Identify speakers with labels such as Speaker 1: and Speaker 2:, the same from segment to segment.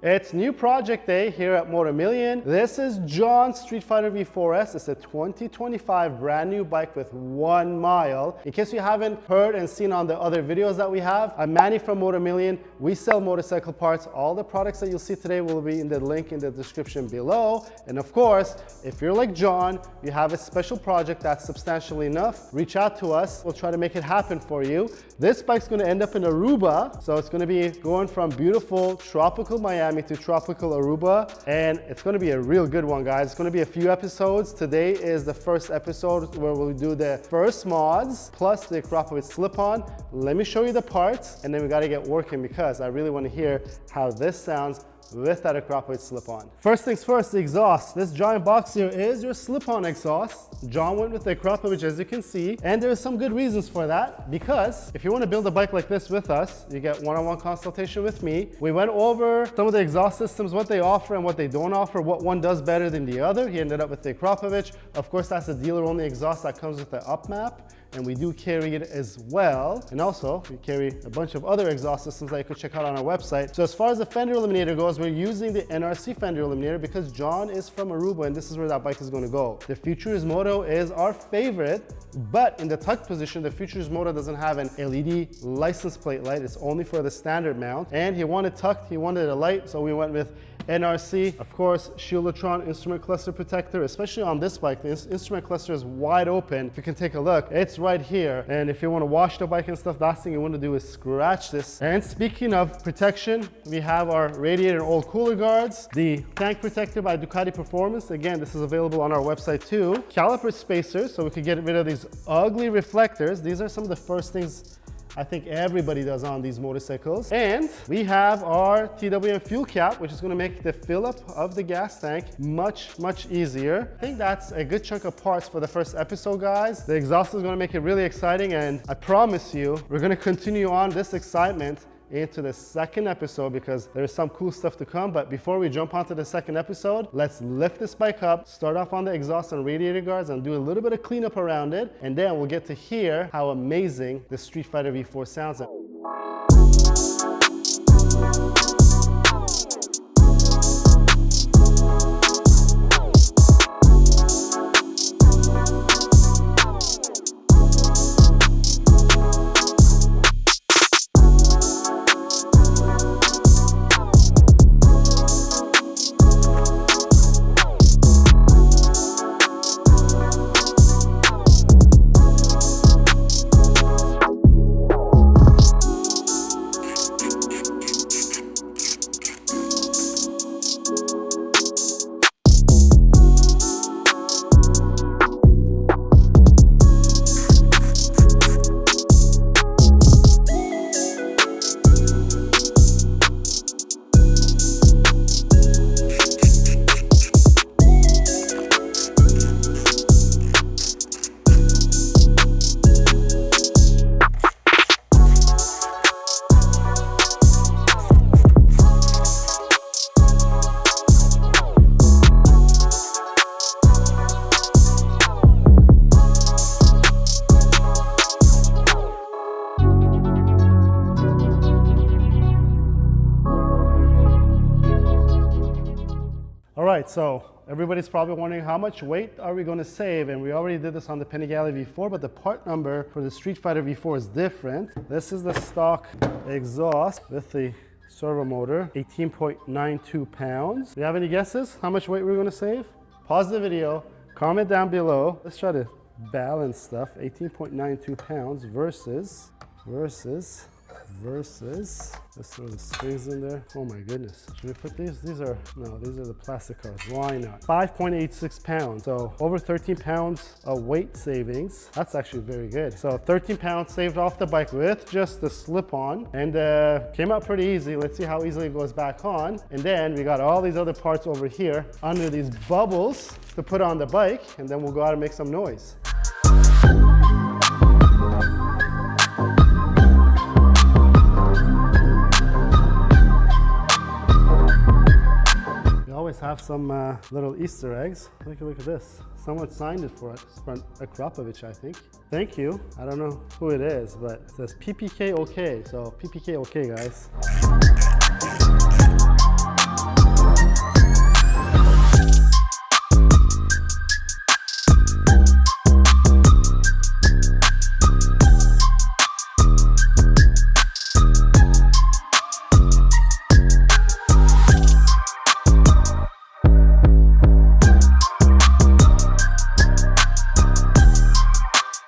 Speaker 1: It's new project day here at Motomillion. This is John's Streetfighter V4S. It's a 2025 brand new bike with 1 mile. In case you haven't heard and seen on the other videos that we have, I'm Manny from Motomillion. We sell motorcycle parts. All the products that you'll see today will be in the link in the description below. And of course, if you're like John, you have a special project that's substantial enough, reach out to us. We'll try to make it happen for you. This bike's going to end up in Aruba. So it's going to be going from beautiful tropical Miami to tropical Aruba, and it's going to be a real good one, guys. It's going to be a few episodes. Today is the first episode where we'll do the first mods plus the Akrapovic slip-on. Let me show you the parts, and then we got to get working because I really want to hear how this sounds with that Akrapovic slip-on. First things first, the exhaust. This giant box here is your slip-on exhaust. John went with the Akrapovic, as you can see, and there's some good reasons for that, because if you want to build a bike like this with us, you get one-on-one consultation with me. We went over some of the exhaust systems, what they offer and what they don't offer, what one does better than the other. He ended up with the Akrapovic. Of course, that's a dealer-only exhaust that comes with the up map, and we do carry it as well. And also, we carry a bunch of other exhaust systems that you could check out on our website. So as far as the fender eliminator goes, we're using the NRC fender eliminator because John is from Aruba and this is where that bike is going to go. The Futures Moto is our favorite, but in the tuck position, the Futures Moto doesn't have an LED license plate light. It's only for the standard mount. And he wanted tucked, he wanted a light, so we went with NRC. Of course, Shieldotron instrument cluster protector, especially on this bike. The instrument cluster is wide open. If you can take a look, it's right here. And if you want to wash the bike and stuff, last thing you want to do is scratch this. And speaking of protection, we have our radiator old cooler guards, the tank protector by Ducati Performance. Again, this is available on our website too. Caliper spacers, so we could get rid of these ugly reflectors. These are some of the first things I think everybody does on these motorcycles. And we have our TWM Fuel Cap, which is going to make the fill up of the gas tank much easier. I think that's a good chunk of parts for the first episode, guys. The exhaust is going to make it really exciting, and I promise you, we're going to continue on this excitement into the second episode because there's some cool stuff to come. But before we jump onto the second episode, let's lift this bike up, start off on the exhaust and radiator guards and do a little bit of cleanup around it, and then we'll get to hear how amazing the Streetfighter V4 sounds. So everybody's probably wondering how much weight are we going to save, and we already did this on the Panigale V4, but the part number for the Streetfighter V4 is different. This is the stock exhaust with the servo motor, 18.92 pounds. Do you have any guesses how much weight we're going to save? Pause the video, comment down below. Let's try to balance stuff. 18.92 pounds versus, let's throw the springs in there. Oh my goodness. Should we put these? These are the plastic cars. Why not? 5.86 pounds. So over 13 pounds of weight savings. That's actually very good. So 13 pounds saved off the bike with just the slip-on, and came out pretty easy. Let's see how easily it goes back on. And then we got all these other parts over here under these bubbles to put on the bike, and then we'll go out and make some noise. always have some little Easter eggs. Look at this. Someone signed it for us, from Akrapovic, I think. Thank you. I don't know who it is, but it says PPK OK. So PPK OK, guys.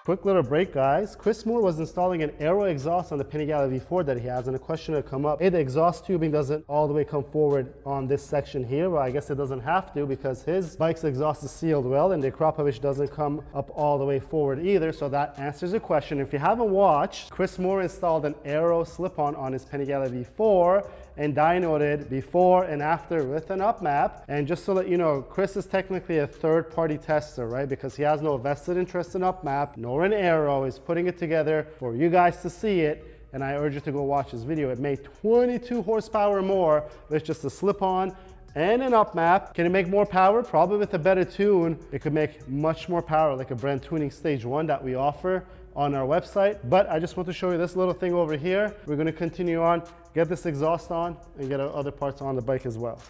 Speaker 1: Quick little break, guys. Chris Moore was installing an aero exhaust on the Panigale V4 that he has, and a question will come up, hey, the exhaust tubing doesn't all the way come forward on this section here. Well, I guess it doesn't have to, because his bike's exhaust is sealed well, and the Akrapovic doesn't come up all the way forward either, so that answers the question. If you haven't watched, Chris Moore installed an aero slip-on his Panigale V4 and dynoed it before and after with an up map. And just so that you know, Chris is technically a third-party tester, right? Because he has no vested interest in up map nor an aero. He's putting it together for you guys to see it, and I urge you to go watch this video. It made 22 horsepower more with just a slip-on and an up map. Can it make more power? Probably with a better tune. It could make much more power, like a brand tuning stage 1 that we offer on our website. But I just want to show you this little thing over here. We're going to continue on, get this exhaust on, and get our other parts on the bike as well.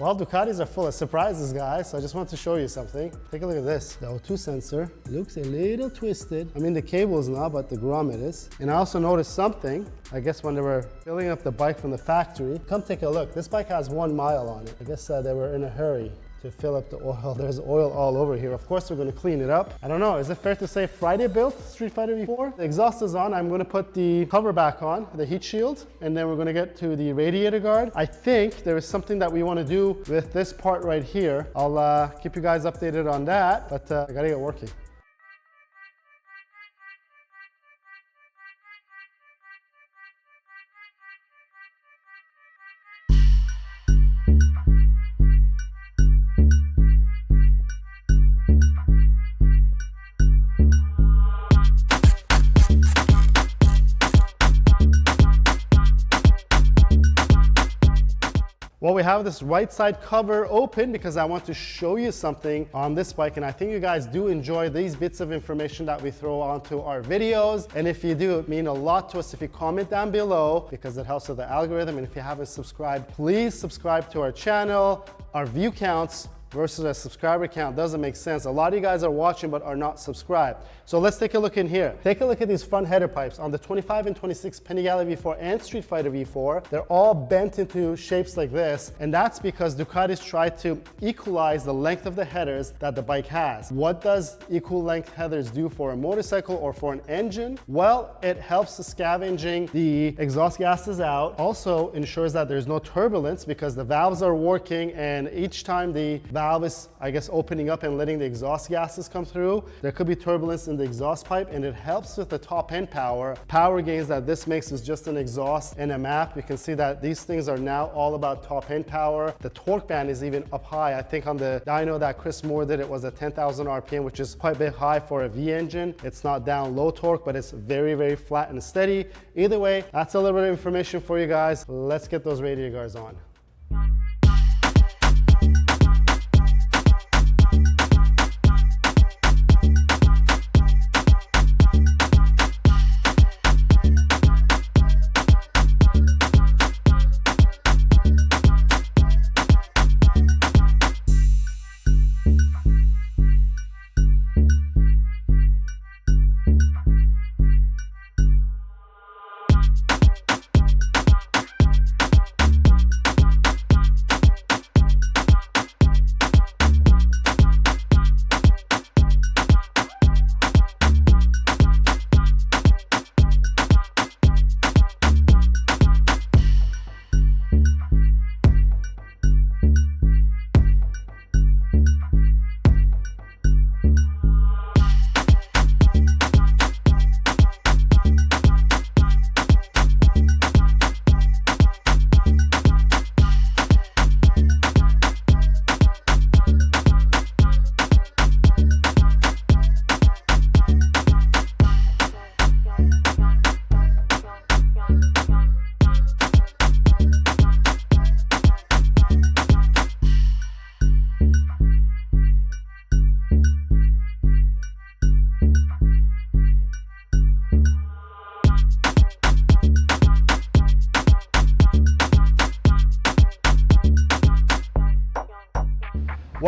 Speaker 1: Well, Ducatis are full of surprises, guys, so I just want to show you something. Take a look at this. The O2 sensor looks a little twisted. I mean, the cable is not, but the grommet is. And I also noticed something, I guess when they were filling up the bike from the factory. Come take a look. This bike has 1 mile on it. I guess they were in a hurry to fill up the oil. There's oil all over here. Of course, we're going to clean it up. I don't know, is it fair to say Friday built Streetfighter V4? The exhaust is on. I'm going to put the cover back on, the heat shield, and then we're going to get to the radiator guard. I think there is something that we want to do with this part right here. I'll keep you guys updated on that, but I got to get working. Well, we have this right side cover open because I want to show you something on this bike, and I think you guys do enjoy these bits of information that we throw onto our videos. And if you do, it means a lot to us if you comment down below, because it helps with the algorithm. And if you haven't subscribed, please subscribe to our channel. Our view counts versus a subscriber count doesn't make sense. A lot of you guys are watching but are not subscribed. So let's take a look in here. Take a look at these front header pipes on the 25 and 26 Panigale V4 and Streetfighter V4. They're all bent into shapes like this, and that's because Ducati's tried to equalize the length of the headers that the bike has. What does equal length headers do for a motorcycle or for an engine? Well, it helps the scavenging the exhaust gases out. Also ensures that there's no turbulence because the valves are working, and each time the valve is, I guess, opening up and letting the exhaust gases come through, there could be turbulence in the exhaust pipe, and it helps with the top end power. Power gains that this makes is just an exhaust and a map. You can see that these things are now all about top end power. The torque band is even up high. I think on the dyno that Chris Moore did, it was at 10,000 RPM, which is quite a bit high for a V engine. It's not down low torque, but it's very, very flat and steady. Either way, that's a little bit of information for you guys. Let's get those radiator guards on.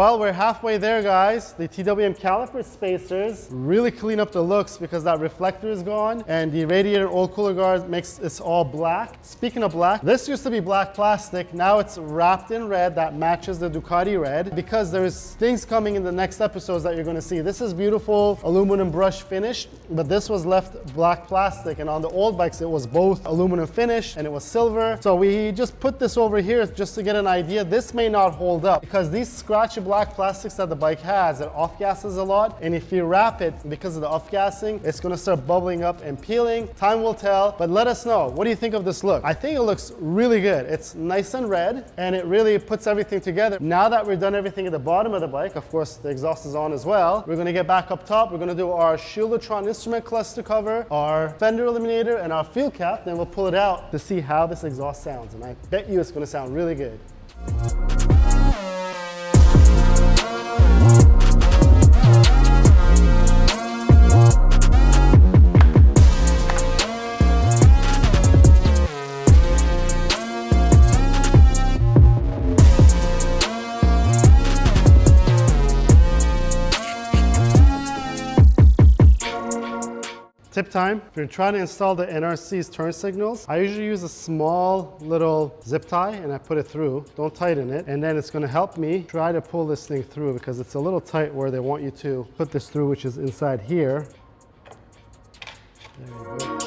Speaker 1: Well, we're halfway there, guys. The TWM Caliper Spacers really clean up the looks because that reflector is gone, and the radiator oil cooler guard makes it all black. Speaking of black, this used to be black plastic. Now it's wrapped in red that matches the Ducati red, because there's things coming in the next episodes that you're going to see. This is beautiful aluminum brush finish, but this was left black plastic, and on the old bikes it was both aluminum finish and it was silver. So we just put this over here just to get an idea. This may not hold up because these scratchy black plastics that the bike has, it off-gasses a lot, and if you wrap it, because of the off-gassing, it's going to start bubbling up and peeling. Time will tell, but let us know. What do you think of this look? I think it looks really good. It's nice and red, and it really puts everything together. Now that we've done everything at the bottom of the bike, of course the exhaust is on as well, we're going to get back up top. We're going to do our Shieldotron instrument cluster cover, our fender eliminator, and our fuel cap. Then we'll pull it out to see how this exhaust sounds, and I bet you it's going to sound really good. Tip time, if you're trying to install the NRC's turn signals, I usually use a small little zip tie and I put it through. Don't tighten it, and then it's going to help me try to pull this thing through because it's a little tight where they want you to put this through, which is inside here. There you go.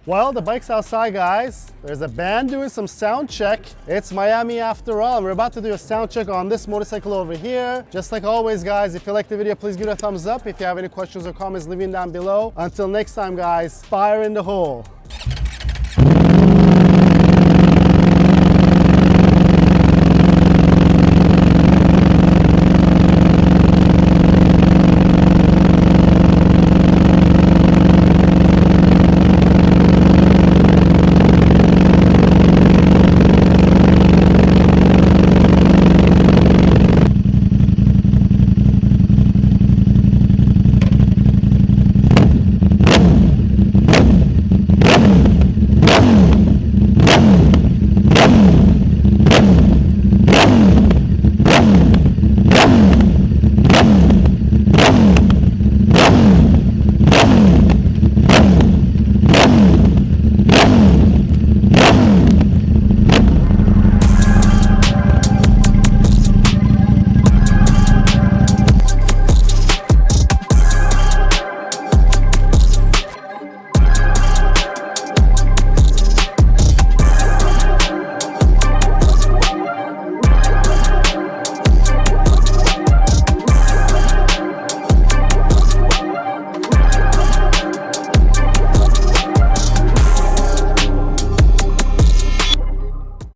Speaker 1: Well, the bike's outside, guys. There's a band doing some sound check. It's Miami after all. We're about to do a sound check on this motorcycle over here. Just like always, guys, if you like the video, please give it a thumbs up. If you have any questions or comments, leave them down below. Until next time, guys, fire in the hole.